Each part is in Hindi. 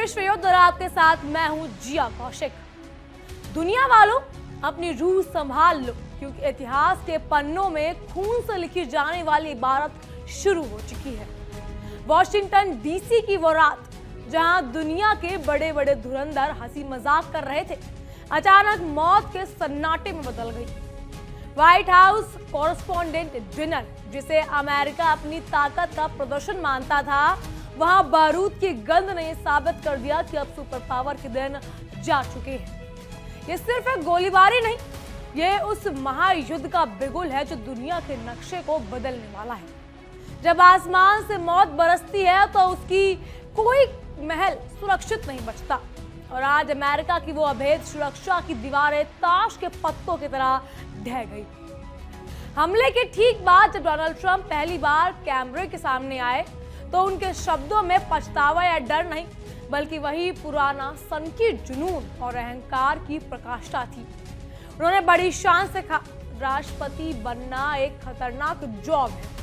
विश्व युद्ध और आपके साथ मैं हूं जिया कौशिक। दुनिया वालों, अपनी रूह संभाल लो, क्योंकि इतिहास के पन्नों में खून से लिखी जाने वाली इबारत शुरू हो चुकी है। वॉशिंगटन डीसी की वो रात जहां दुनिया के बड़े बड़े धुरंधर हंसी मजाक कर रहे थे, अचानक मौत के सन्नाटे में बदल गई। व्हाइट हाउस कॉरेस्पॉन्डेंट डिनर, जिसे अमेरिका अपनी ताकत का प्रदर्शन मानता था, वहां बारूद की गंध ने साबित कर दिया कि अब सुपर पावर के दिन जा चुके हैं। ये सिर्फ एक गोलीबारी नहीं, ये उस महायुद्ध का बिगुल है जो दुनिया के नक्शे को बदलने वाला है। जब आसमान से मौत बरसती है तो उसकी कोई महल सुरक्षित नहीं बचता, और आज अमेरिका की वो अभेद सुरक्षा की दीवारें ताश के पत्तों की तरह ढह गई। हमले के ठीक बाद जब डोनाल्ड ट्रंप पहली बार कैमरे के सामने आए तो उनके शब्दों में पछतावा या डर नहीं, बल्कि वही पुराना सनकी जुनून और अहंकार की प्रकाष्ठा थी। उन्होंने बड़ी शान से कहा, राष्ट्रपति बनना एक खतरनाक जॉब है।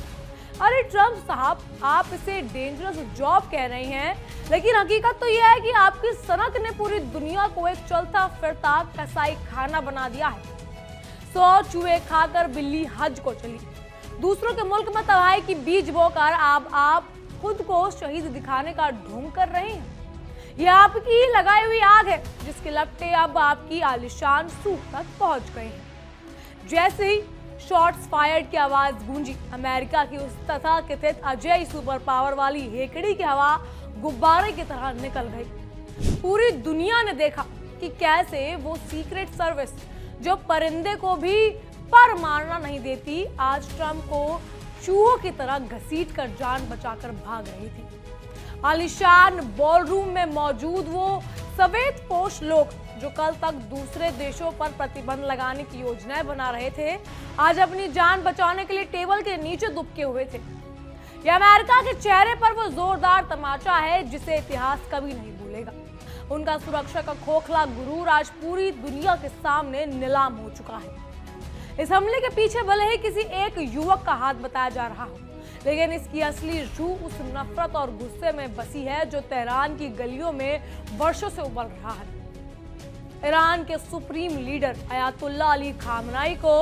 अरे ट्रंप साहब, आप इसे डेंजरस जॉब कह रहे हैं, लेकिन हकीकत तो यह है कि आपकी सनक ने पूरी दुनिया को एक चलता फिरता कसाई खाना बना दिया है। 100 चूहे खाकर बिल्ली हज को चली। दूसरों के मुल्क में तबाही की बीज बोकर आप खुद को शहीद दिखाने का ढोंग कर रहे हैं। यह आपकी ही लगाई हुई आग है, जिसके लपटे अब आपकी आलिशान सूख तक पहुंच गए हैं। जैसे ही शॉट्स फायर्ड की आवाज गूंजी, अमेरिका की उस तथाकथित अजय सुपर पावर वाली हेकड़ी की हवा गुब्बारे की तरह निकल गई। पूरी दुनिया ने देखा कि कैसे वो सीक्रेट सर्विस जो परिंदे को भी पर मारना नहीं देती, आज ट्रंप को चूहों की तरह घसीटकर जान बचाकर भाग रही थी। आलिशान बॉलरूम में मौजूद वो सफेद पोश लोग जो कल तक दूसरे देशों पर प्रतिबंध लगाने की योजनाएं बना रहे थे, आज अपनी जान बचाने के लिए टेबल के नीचे दुबके हुए थे। यह अमेरिका के चेहरे पर वो जोरदार तमाचा है जिसे इतिहास कभी नहीं भूलेगा। उनका सुरक्षा का खोखला गुरूर आज पूरी दुनिया के सामने नीलाम हो चुका है। इस हमले के पीछे भले ही किसी एक युवक का हाथ बताया जा रहा हो, लेकिन इसकी असली रूह उस नफरत और गुस्से में बसी है जो तेहरान की गलियों में वर्षों से उबल रहा है। ईरान के सुप्रीम लीडर अयातुल्ला अली खामनाई को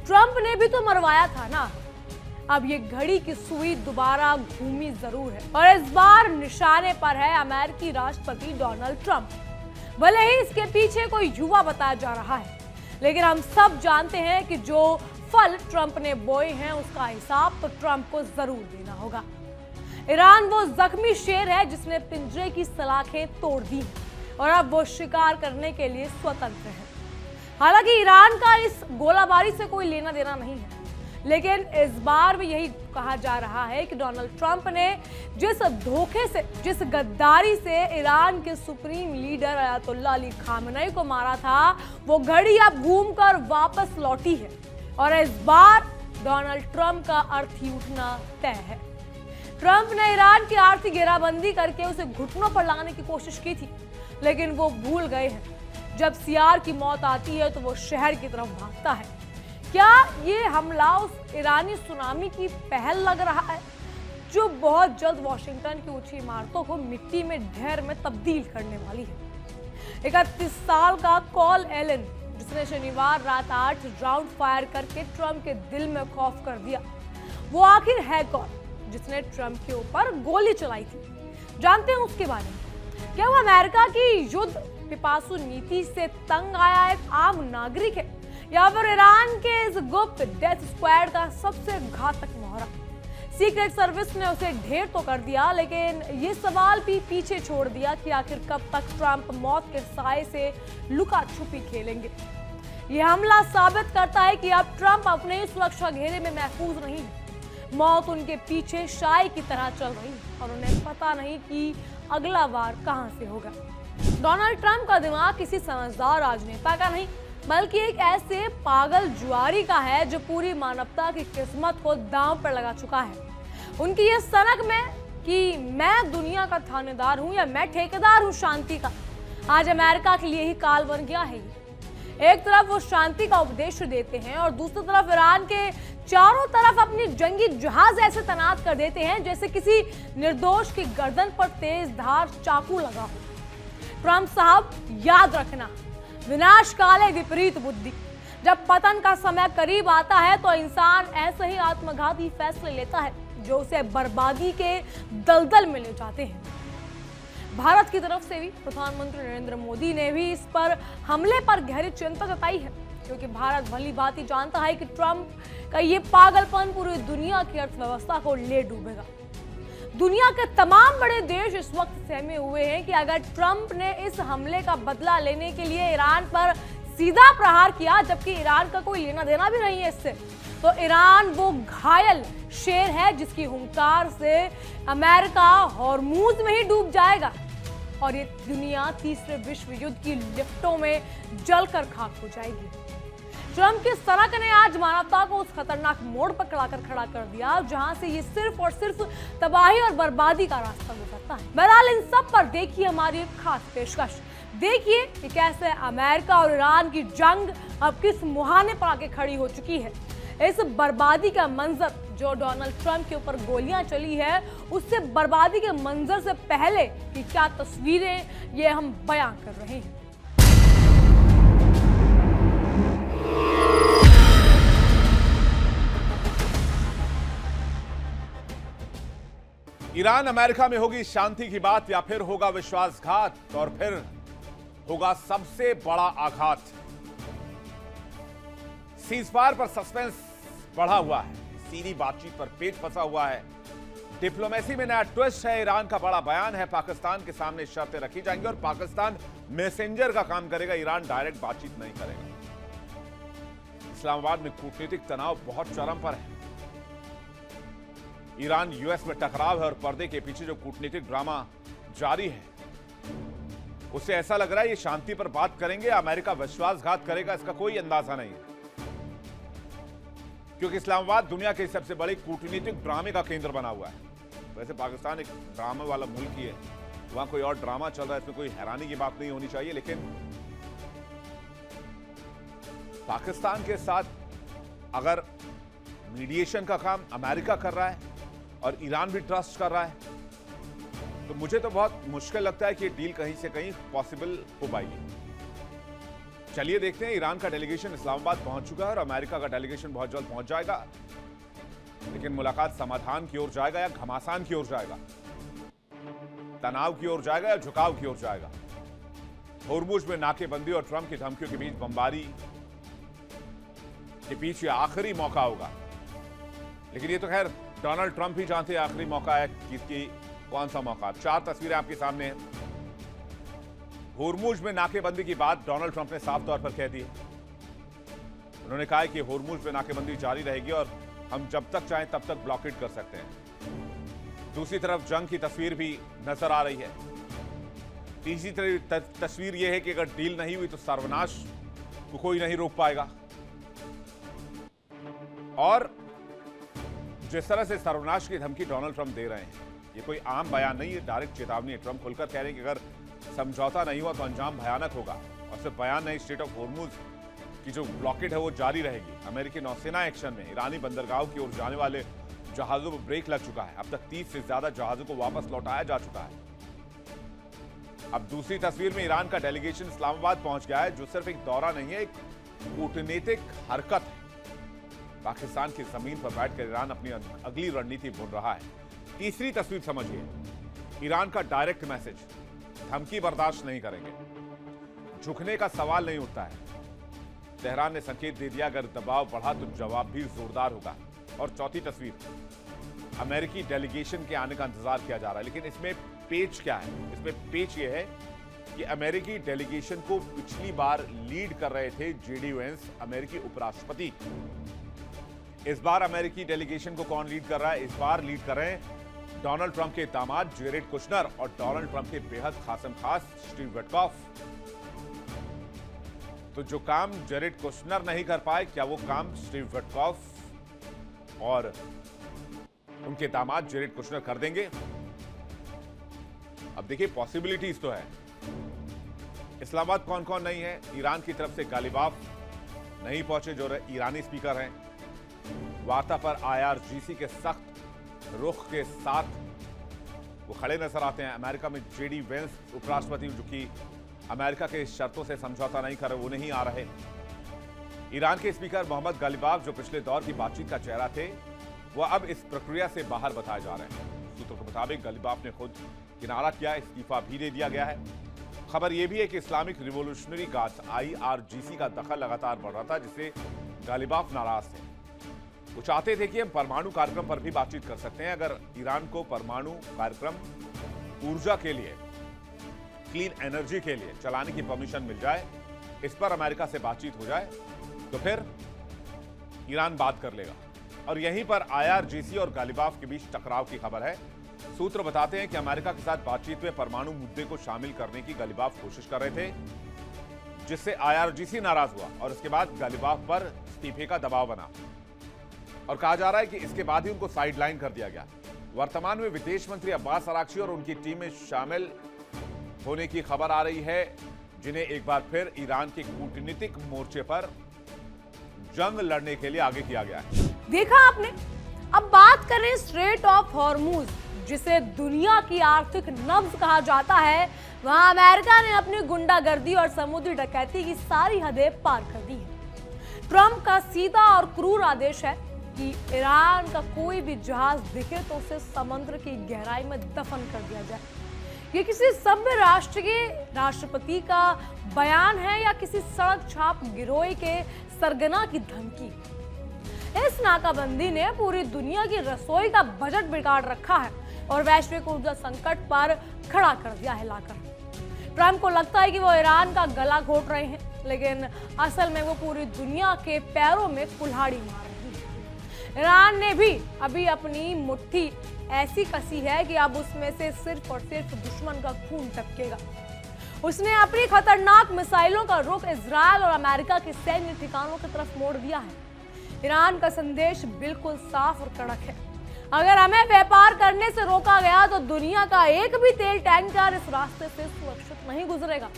ट्रंप ने भी तो मरवाया था ना। अब ये घड़ी की सुई दोबारा घूमी जरूर है, और इस बार निशाने पर है अमेरिकी राष्ट्रपति डोनाल्ड ट्रंप। भले ही इसके पीछे कोई युवा बताया जा रहा है, लेकिन हम सब जानते हैं कि जो फल ट्रंप ने बोए हैं उसका हिसाब तो ट्रंप को जरूर देना होगा। ईरान वो जख्मी शेर है जिसने पिंजरे की सलाखें तोड़ दी और अब वो शिकार करने के लिए स्वतंत्र है। हालांकि ईरान का इस गोलाबारी से कोई लेना देना नहीं है, लेकिन इस बार भी यही कहा जा रहा है कि डोनाल्ड ट्रंप ने जिस धोखे से, जिस गद्दारी से ईरान के supreme leader Ayatollah Ali Khamenei को मारा था, वो घड़ी अब घूमकर वापस लौटी है, और इस बार डोनाल्ड ट्रंप का अर्थी उठना तय है। ट्रंप ने ईरान की आर्थिक घेराबंदी करके उसे घुटनों पर लाने की कोशिश की थी, लेकिन वो भूल गए हैं जब सियार की मौत आती है तो वो शहर की तरफ भागता है। क्या ये हमला उस ईरानी सुनामी की पहल लग रहा है जो बहुत जल्द वॉशिंगटन की ऊंची इमारतों को मिट्टी में ढेर में तब्दील करने वाली है? 31 साल का कॉल एलन, जिसने शनिवार रात 8 राउंड फायर करके ट्रंप के दिल में खौफ कर दिया, वो आखिर है कौन जिसने ट्रंप के ऊपर गोली चलाई थी? जानते हैं उसके बारे में। क्या वो अमेरिका की युद्ध पिपासु नीति से तंग आया एक आम नागरिक है, या फिर ईरान के इस गुप्त डेथ स्क्वाड का सबसे घातक मोहरा? सीक्रेट सर्विस ने उसे ढेर तो कर दिया, लेकिन ये सवाल भी पीछे छोड़ दिया कि आखिर कब तक ट्रंप मौत के साए से लुका छुपी खेलेंगे। ये हमला साबित करता है कि अब ट्रंप अपने ही सुरक्षा घेरे में महफूज नहीं है। मौत उनके पीछे शाई की तरह चल रही है, और उन्हें पता नहीं कि अगला वार कहां से होगा। डोनाल्ड ट्रंप का दिमाग किसी समझदार राजनेता का नहीं, बल्कि एक ऐसे पागल जुआरी का है जो पूरी मानवता की किस्मत को दांव पर लगा चुका है। उनकी ये सनक में कि मैं दुनिया का थानेदार हूं या मैं ठेकेदार हूं शांति का, आज अमेरिका के लिए ही काल बन गया है। एक तरफ वो शांति का उपदेश देते हैं और दूसरी तरफ ईरान के चारों तरफ अपनी जंगी जहाज ऐसे तैनात कर देते हैं जैसे किसी निर्दोष की गर्दन पर तेज धार चाकू लगा हो। ट्रंप साहब याद रखना, विनाश काले विपरीत बुद्धि। जब पतन का समय करीब आता है तो इंसान ऐसे ही आत्मघाती फैसले लेता है जो उसे बर्बादी के दलदल में ले जाते हैं। भारत की तरफ से भी प्रधानमंत्री नरेंद्र मोदी ने भी इस पर हमले पर गहरी चिंता जताई है, क्योंकि भारत भली भांति जानता है कि ट्रंप का ये पागलपन पूरी दुनिया की अर्थव्यवस्था को ले डूबेगा। दुनिया के तमाम बड़े देश इस वक्त सहमे हुए हैं कि अगर ट्रंप ने इस हमले का बदला लेने के लिए ईरान पर सीधा प्रहार किया, जबकि ईरान का कोई लेना देना भी नहीं है इससे, तो ईरान वो घायल शेर है जिसकी हुंकार से अमेरिका हॉर्मूज में ही डूब जाएगा और ये दुनिया तीसरे विश्व युद्ध की लिफ्टों में जलकर खाक हो जाएगी। ट्रंप की सनक ने आज मानवता को उस खतरनाक मोड़ पर खड़ा कर दिया जहां से ये सिर्फ और सिर्फ तबाही और बर्बादी का रास्ता गुजरता है। बहरहाल इन सब पर देखिए हमारी एक खास पेशकश। देखिए कि कैसे अमेरिका और ईरान की जंग अब किस मुहाने पर आके खड़ी हो चुकी है। इस बर्बादी का मंजर जो डोनाल्ड ट्रंप के ऊपर गोलियां चली है, उससे बर्बादी के मंजर से पहले की क्या तस्वीरें ये हम बयां कर रहे हैं। ईरान अमेरिका में होगी शांति की बात या फिर होगा विश्वासघात और फिर होगा सबसे बड़ा आघात। सीजफायर पर सस्पेंस बढ़ा हुआ है, सीधी बातचीत पर पेच फंसा हुआ है। डिप्लोमेसी में नया ट्विस्ट है। ईरान का बड़ा बयान है, पाकिस्तान के सामने शर्तें रखी जाएंगी और पाकिस्तान मैसेंजर का काम करेगा, ईरान डायरेक्ट बातचीत नहीं करेगा। इस्लामाबाद में कूटनीतिक तनाव बहुत चरम पर है। ईरान यूएस में टकराव है और पर्दे के पीछे जो कूटनीतिक ड्रामा जारी है, उससे ऐसा लग रहा है ये शांति पर बात करेंगे, अमेरिका विश्वासघात करेगा, इसका कोई अंदाजा नहीं है। क्योंकि इस्लामाबाद दुनिया के सबसे बड़े कूटनीतिक ड्रामे का केंद्र बना हुआ है। वैसे पाकिस्तान एक ड्रामे वाला मुल्क ही है, वहां कोई और ड्रामा चल रहा है, इसमें कोई हैरानी की बात नहीं होनी चाहिए। लेकिन पाकिस्तान के साथ अगर मीडिएशन का काम अमेरिका कर रहा है और ईरान भी ट्रस्ट कर रहा है, तो मुझे तो बहुत मुश्किल लगता है कि ये डील कहीं से कहीं पॉसिबल हो पाएगी। चलिए देखते हैं। ईरान का डेलीगेशन इस्लामाबाद पहुंच चुका है और अमेरिका का डेलीगेशन बहुत जल्द पहुंच जाएगा। लेकिन मुलाकात समाधान की ओर जाएगा या घमासान की ओर जाएगा, तनाव की ओर जाएगा या झुकाव की ओर जाएगा। होर्मुज में नाकेबंदी और ट्रंप की धमकियों के बीच बमबारी के पीछे आखिरी मौका होगा। लेकिन ये तो खैर डोनाल्ड ट्रंप ही जानते हैं आखिरी मौका है किसकी, कौन सा मौका। 4 तस्वीरें आपके सामने हैं। होर्मुज में नाकेबंदी की बात डोनाल्ड ट्रंप ने साफ तौर पर कह दी। उन्होंने कहा है कि होर्मुज में नाकेबंदी जारी रहेगी और हम जब तक चाहें तब तक ब्लॉकेट कर सकते हैं। दूसरी तरफ जंग की तस्वीर भी नजर आ रही है। तीसरी तस्वीर यह है कि अगर डील नहीं हुई तो सर्वनाश को कोई नहीं रोक पाएगा। और जिस तरह से सर्वनाश की धमकी डोनाल्ड ट्रंप दे रहे हैं, ये कोई आम बयान नहीं है, डायरेक्ट चेतावनी है। ट्रंप खुलकर कह रहे हैं कि अगर समझौता नहीं हुआ तो अंजाम भयानक होगा। और सिर्फ बयान नहीं, स्ट्रेट ऑफ होर्मुज की जो ब्लॉकेट है वो जारी रहेगी। अमेरिकी नौसेना एक्शन में ईरानी बंदरगाहों की ओर जाने वाले जहाजों पर ब्रेक लग चुका है। अब तक 30 से ज्यादा जहाजों को वापस लौटाया जा चुका है। अब दूसरी तस्वीर में ईरान का डेलीगेशन इस्लामाबाद पहुंच गया है, जो सिर्फ एक दौरा नहीं है, एक कूटनीतिक हरकत है। पाकिस्तान की जमीन पर बैठकर ईरान अपनी अगली रणनीति बुन रहा है। तीसरी तस्वीर समझिए, ईरान का डायरेक्ट मैसेज, धमकी बर्दाश्त नहीं करेंगे, झुकने का सवाल नहीं उठता है। तेहरान ने संकेत दे दिया अगर दबाव बढ़ा तो जवाब भी जोरदार होगा। और चौथी तस्वीर, अमेरिकी डेलीगेशन के आने का इंतजार किया जा रहा है। लेकिन इसमें पेच क्या है? इसमें पेच यह है कि अमेरिकी डेलीगेशन को पिछली बार लीड कर रहे थे जेडी वेंस, अमेरिकी उपराष्ट्रपति। इस बार अमेरिकी डेलीगेशन को कौन लीड कर रहा है? इस बार लीड कर रहे हैं डोनाल्ड ट्रंप के दामाद जेरेड कुशनर और डोनाल्ड ट्रंप के बेहद खास स्टीव विटकॉफ। तो जो काम जेरेड कुशनर नहीं कर पाए, क्या वो काम स्टीव विटकॉफ और उनके दामाद जेरेड कुशनर कर देंगे? अब देखिए, पॉसिबिलिटीज तो है। इस्लामाबाद कौन कौन नहीं है? ईरान की तरफ से गालिबाफ नहीं पहुंचे, जो ईरानी स्पीकर हैं। वार्ता पर IRGC के सख्त रुख के साथ वो खड़े नजर आते हैं। अमेरिका में जेडी वेंस उपराष्ट्रपति, जो कि अमेरिका के शर्तों से समझौता नहीं कर वो नहीं आ रहे। ईरान के स्पीकर मोहम्मद गालिबाफ जो पिछले दौर की बातचीत का चेहरा थे, वो अब इस प्रक्रिया से बाहर बताए जा रहे हैं। सूत्रों के मुताबिक गालिबाफ ने खुद किनारा किया, इस्तीफा भी दे दिया गया है। खबर यह भी है कि इस्लामिक रिवॉल्यूशनरी गार्ड्स IRGC का दखल लगातार बढ़ रहा था, जिससे गालिबाफ नाराज थे। वो चाहते थे कि हम परमाणु कार्यक्रम पर भी बातचीत कर सकते हैं। अगर ईरान को परमाणु कार्यक्रम ऊर्जा के लिए, क्लीन एनर्जी के लिए चलाने की परमिशन मिल जाए, इस पर अमेरिका से बातचीत हो जाए, तो फिर ईरान बात कर लेगा। और यहीं पर IRGC और गालिबाफ के बीच टकराव की खबर है। सूत्र बताते हैं कि अमेरिका के साथ बातचीत में परमाणु मुद्दे को शामिल करने की गालिबाफ कोशिश कर रहे थे, जिससे IRGC नाराज हुआ और इसके बाद गालिबाफ पर इस्तीफे का दबाव बना और कहा जा रहा है कि इसके बाद ही उनको साइडलाइन कर दिया गया। वर्तमान में विदेश मंत्री अब्बास अराक्ची और उनकी टीम में शामिल होने की खबर आ रही है, जिन्हें एक बार फिर ईरान के कूटनीतिक मोर्चे पर जंग लड़ने के लिए आगे किया गया है। देखा आपने। अब बात करें स्ट्रेट ऑफ हॉर्मूज, जिसे दुनिया की आर्थिक नब्ज कहा जाता है। वहां अमेरिका ने अपनी गुंडागर्दी और समुद्री डकैती की सारी हदें पार कर दी है। ट्रंप का सीधा और क्रूर आदेश है कि ईरान का कोई भी जहाज दिखे तो उसे समुद्र की गहराई में दफन कर दिया जाए। ये किसी सभ्य राष्ट्र के राष्ट्रपति का बयान है या किसी सड़क छाप गिरोह के सरगना की धमकी? इस नाकाबंदी ने पूरी दुनिया की रसोई का बजट बिगाड़ रखा है और वैश्विक ऊर्जा संकट पर खड़ा कर दिया है लाकर। ट्रंप को लगता है कि वो ईरान का गला घोट रहे हैं, लेकिन असल में वो पूरी दुनिया के पैरों में कुल्हाड़ी मार रही है। ईरान ने भी अभी अपनी मुट्ठी ऐसी कसी है कि अब उसमें से सिर्फ और सिर्फ दुश्मन का खून टपकेगा। उसने अपनी खतरनाक मिसाइलों का रुख इजरायल और अमेरिका के सैन्य ठिकानों की तरफ मोड़ दिया है। ईरान का संदेश बिल्कुल साफ और कड़क है। अगर हमें व्यापार करने से रोका गया तो दुनिया का एक भी तेल टैंकर इस रास्ते से सुरक्षित नहीं गुजरेगा।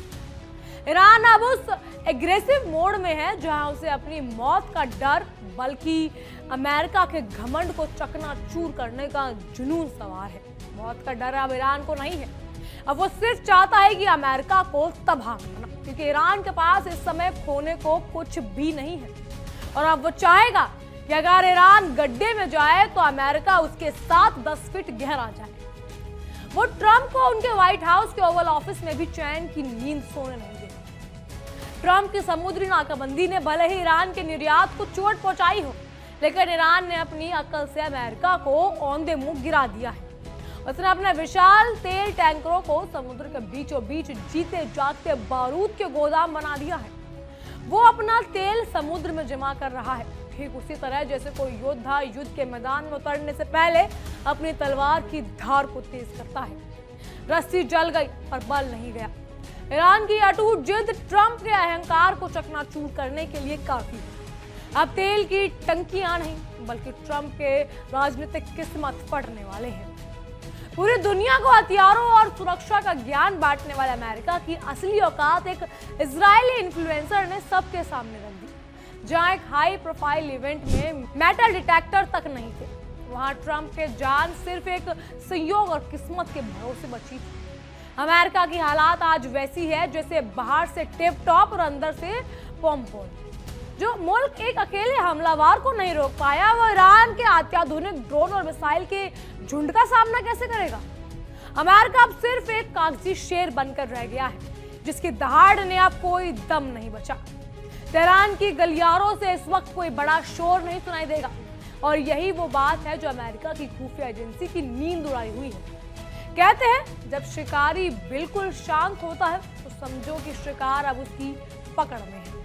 ईरान अब उस एग्रेसिव मोड में है जहां उसे अपनी मौत का डर बल्कि अमेरिका के घमंड को चकनाचूर करने का जुनून सवार है। मौत का डर अब ईरान को नहीं है, अब वो सिर्फ चाहता है कि अमेरिका को तबाह करना, क्योंकि ईरान के पास इस समय खोने को कुछ भी नहीं है। और अब वो चाहेगा कि अगर ईरान गड्ढे में जाए तो अमेरिका उसके साथ 10 फीट गहरा जाए। वो ट्रंप को उनके व्हाइट हाउस के ओवल ऑफिस में भी चैन की नींद सोने नहीं देगा। ट्रंप की समुद्री नाकाबंदी ने भले ही ईरान के निर्यात को चोट पहुंचाई हो, लेकिन ईरान ने अपनी अक्ल से अमेरिका को औंधे मुंह गिरा दिया है। उसने अपने विशाल तेल टैंकरों को समुद्र के बीचों बीच जीते जागते बारूद के गोदाम बना दिया है। वो अपना तेल समुद्र में जमा कर रहा है, ठीक उसी तरह जैसे कोई योद्धा युद्ध के मैदान में उतरने से पहले अपनी तलवार की धार को तेज करता है। रस्सी जल गई पर बल नहीं गया। ईरान की अटूट जिद ट्रंप के अहंकार को चकनाचूर करने के लिए काफी है। अब तेल की टंकियां नहीं बल्कि ट्रंप के राजनीतिक किस्मत पड़ने वाले हैं। पूरी दुनिया को हथियारों और सुरक्षा का ज्ञान बांटने वाले अमेरिका की असली औकात एक इजरायली इन्फ्लुएंसर ने सबके सामने रख दी। जहां एक हाई प्रोफाइल इवेंट में मेटल डिटेक्टर तक नहीं थे, वहां ट्रंप के जान सिर्फ एक संयोग और किस्मत के भरोसे बची थी। अमेरिका की हालात आज वैसी है जैसे बाहर से टिप टॉप और अंदर से पॉम्पोन। जो मुल्क एक अकेले हमलावर को नहीं रोक पाया, वो ईरान के अत्याधुनिक ड्रोन और मिसाइल के झुंड का सामना कैसे करेगा? अमेरिका अब सिर्फ एक कागजी शेर बनकर रह गया है, जिसकी दहाड़ ने अब कोई दम नहीं बचा। तेहरान की गलियारों से इस वक्त कोई बड़ा शोर नहीं सुनाई देगा, और यही वो बात है जो अमेरिका की खुफिया एजेंसी की नींद उड़ाई हुई है। कहते हैं जब शिकारी बिल्कुल शांत होता है तो समझो कि शिकार अब उसकी पकड़ में है।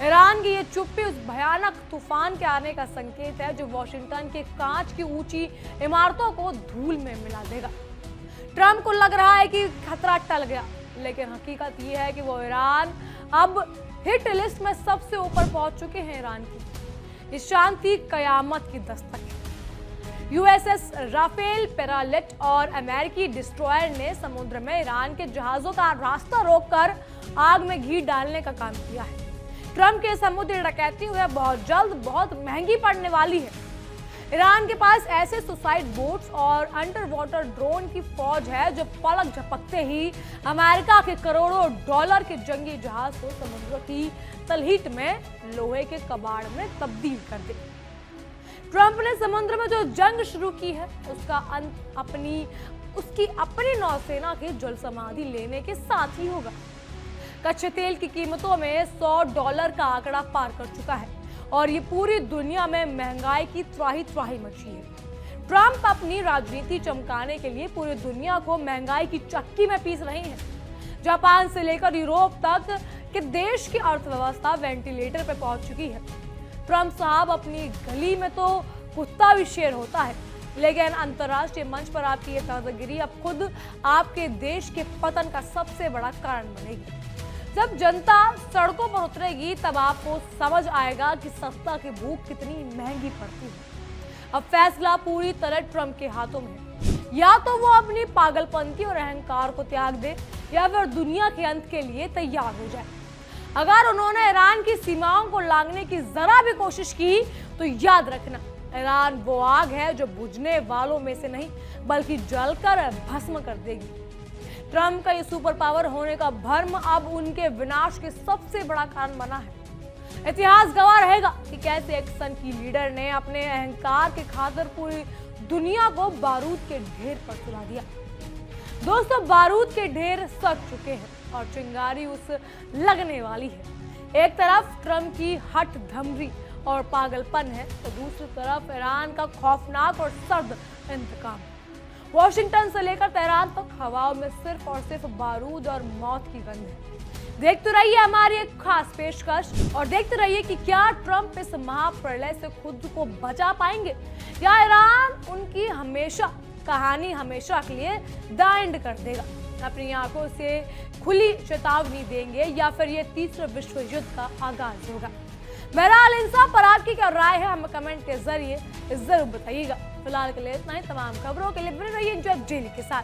ईरान की ये चुप्पी उस भयानक तूफान के आने का संकेत है जो वॉशिंगटन के कांच की ऊंची इमारतों को धूल में मिला देगा। ट्रंप को लग रहा है कि खतरा टल गया, लेकिन हकीकत ये है कि वो ईरान अब हिट लिस्ट में सबसे ऊपर पहुंच चुके हैं। ईरान की इस शांति कयामत की दस्तक है। यूएसएस राफेल पेरालेट और अमेरिकी डिस्ट्रॉयर ने समुद्र में ईरान के जहाजों का रास्ता रोककर आग में घी डालने का काम किया है। ट्रंप के समुद्री डकैती हुए बहुत जल्द बहुत महंगी पड़ने वाली है। ईरान के पास ऐसे सुसाइड बोट्स और अंडर वाटर ड्रोन की फौज है जो पलक झपकते ही अमेरिका के करोड़ों डॉलर के जंगी जहाज को समुद्र की तलहट में लोहे के कबाड़ में तब्दील कर दे। ट्रंप ने समुद्र में जो जंग शुरू की है उसका अंत उसकी अपनी नौसेना के जल समाधि लेने के साथ ही होगा। कच्चे तेल की कीमतों में $100 का आंकड़ा पार कर चुका है और ये पूरी दुनिया में महंगाई की त्राही मची है। ट्रंप अपनी राजनीति चमकाने के लिए पूरी दुनिया को महंगाई की चक्की में पीस रहे हैं। जापान से लेकर यूरोप तक के देश की अर्थव्यवस्था वेंटिलेटर पर पहुंच चुकी है। ट्रंप साहब अपनी गली में तो कुत्ता भी शेर होता है, लेकिन अंतर्राष्ट्रीय मंच पर आपकी ये दादागिरी अब खुद आपके देश के पतन का सबसे बड़ा कारण बनेगी। जब जनता सड़कों पर उतरेगी तब आपको समझ आएगा कि सत्ता की भूख कितनी महंगी पड़ती है। अब फैसला पूरी तरह ट्रंप के हाथों में है। या तो वो अपनी पागलपंती और अहंकार को त्याग दे या फिर दुनिया के अंत के लिए तैयार हो जाए। अगर उन्होंने ईरान की सीमाओं को लांघने की जरा भी कोशिश की तो याद रखना, ईरान वो आग है जो बुझने वालों में से नहीं बल्कि जलकर भस्म कर देगी। ट्रंप का ये सुपर पावर होने का भ्रम अब उनके विनाश के सबसे बड़ा कारण बना है। इतिहास गवाह रहेगा कि कैसे एक सन की लीडर ने अपने अहंकार के खातिर पूरी दुनिया को बारूद के ढेर पर सुला दिया। दोस्तों, बारूद के ढेर सज चुके हैं और चिंगारी उस लगने वाली है। एक तरफ ट्रंप की हट धमरी और पागलपन है तो दूसरी तरफ ईरान का खौफनाक और सर्द इंतकाम। वॉशिंगटन से लेकर तेहरान तक हवाओं में सिर्फ और सिर्फ बारूद और मौत की गंध है। देखते रहिए हमारी एक खास पेशकश और देखते रहिए कि क्या ट्रंप इस महाप्रलय से खुद को बचा पाएंगे या ईरान उनकी कहानी हमेशा के लिए द एंड कर देगा। अपनी आंखों से खुली चेतावनी देंगे या फिर ये तीसरे विश्व युद्ध का आगाज होगा। बहरहाल इन सब पर आपकी क्या राय है हमें कमेंट के जरिए जरूर बताइएगा। फिलहाल के लिए इतना ही। तमाम खबरों के लिए बने रहिए इंजॉय डेली के साथ।